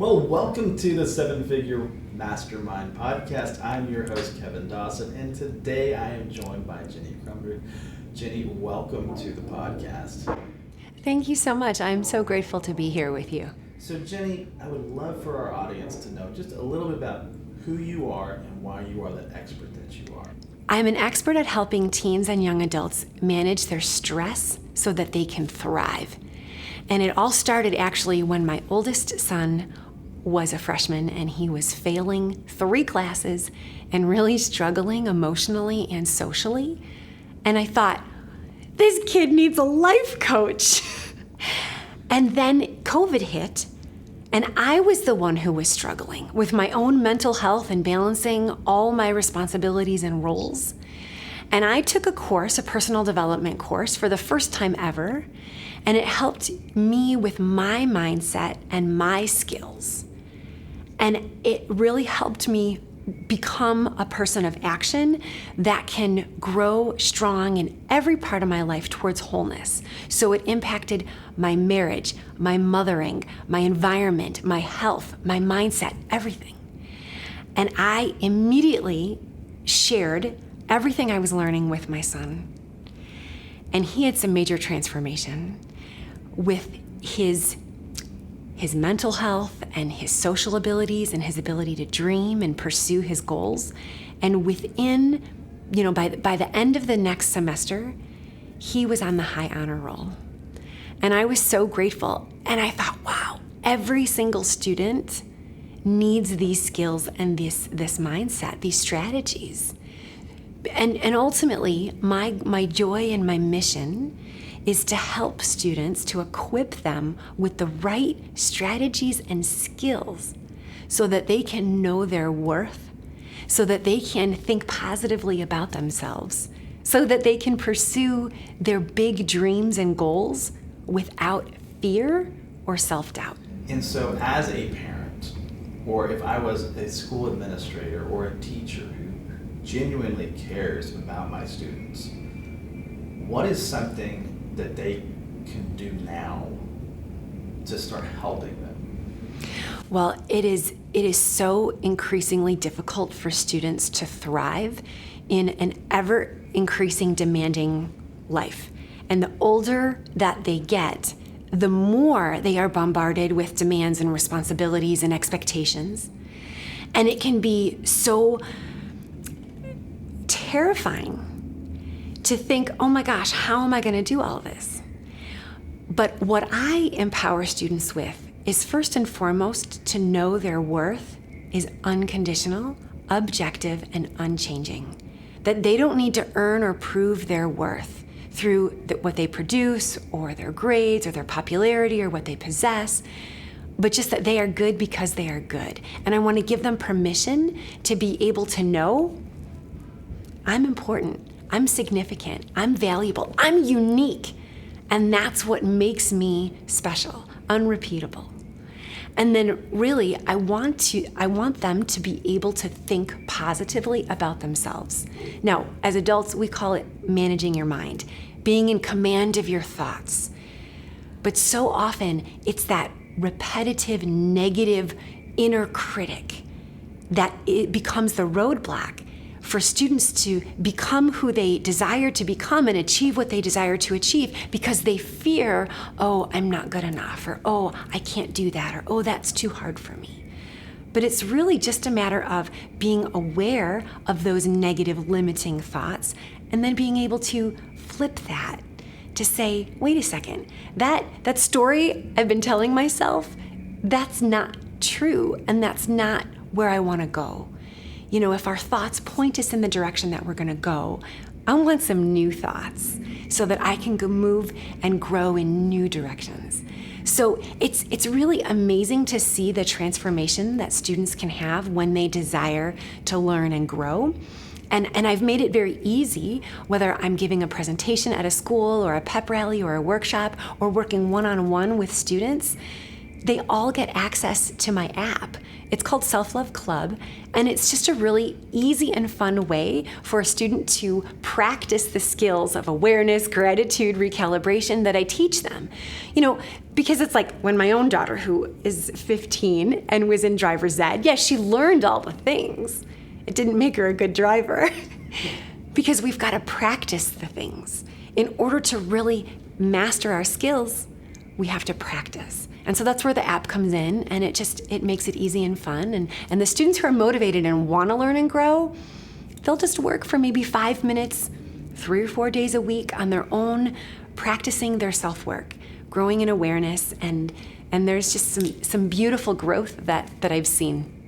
Well, welcome to the Seven Figure Mastermind Podcast. I'm your host, Kevin Dawson, and today I am joined by Jenny Krumdrick. Jenny, welcome to the podcast. Thank you so much. I'm so grateful to be here with you. So, Jenny, I would love for our audience to know just a little bit about who you are and why you are the expert that you are. I'm an expert at helping teens and young adults manage their stress so that they can thrive. And it all started actually when my oldest son was a freshman and he was failing 3 classes and really struggling emotionally and socially. And I thought, this kid needs a life coach. And then COVID hit, and I was the one who was struggling with my own mental health and balancing all my responsibilities and roles. And I took a course, a personal development course, for the first time ever, and it helped me with my mindset and my skills. And it really helped me become a person of action that can grow strong in every part of my life towards wholeness. So it impacted my marriage, my mothering, my environment, my health, my mindset, everything. And I immediately shared everything I was learning with my son. And he had some major transformation with his mental health and his social abilities and his ability to dream and pursue his goals. And within, by the end of the next semester, he was on the high honor roll. And I was so grateful. And I thought, wow, every single student needs these skills and this mindset, these strategies. And ultimately, my joy and my mission is to help students, to equip them with the right strategies and skills so that they can know their worth, so that they can think positively about themselves, so that they can pursue their big dreams and goals without fear or self-doubt. And so as a parent, or if I was a school administrator or a teacher who genuinely cares about my students, what is something that they can do now to start helping them? Well, it is so increasingly difficult for students to thrive in an ever increasing demanding life. And the older that they get, the more they are bombarded with demands and responsibilities and expectations. And it can be so terrifying to think, oh my gosh, how am I going to do all of this? But what I empower students with is first and foremost to know their worth is unconditional, objective, and unchanging. That they don't need to earn or prove their worth through what they produce or their grades or their popularity or what they possess, but just that they are good because they are good. And I want to give them permission to be able to know, I'm important. I'm significant, I'm valuable, I'm unique, and that's what makes me special, unrepeatable. And then really, I want them to be able to think positively about themselves. Now, as adults, we call it managing your mind, being in command of your thoughts. But so often, it's that repetitive, negative inner critic that it becomes the roadblock for students to become who they desire to become and achieve what they desire to achieve because they fear, oh, I'm not good enough, or oh, I can't do that, or oh, that's too hard for me. But it's really just a matter of being aware of those negative limiting thoughts and then being able to flip that to say, wait a second, that story I've been telling myself, that's not true, and that's not where I want to go. If our thoughts point us in the direction that we're going to go, I want some new thoughts so that I can go move and grow in new directions. So it's really amazing to see the transformation that students can have when they desire to learn and grow. And I've made it very easy, whether I'm giving a presentation at a school or a pep rally or a workshop or working one-on-one with students, they all get access to my app. It's called Self-Love Club, and it's just a really easy and fun way for a student to practice the skills of awareness, gratitude, recalibration that I teach them. Because it's like when my own daughter, who is 15 and was in driver's ed, she learned all the things. It didn't make her a good driver because we've got to practice the things. In order to really master our skills, we have to practice. And so that's where the app comes in, and it makes it easy and fun. And the students who are motivated and want to learn and grow, they'll just work for maybe 5 minutes, 3 or 4 days a week on their own, practicing their self-work, growing in awareness, and there's just some beautiful growth that I've seen.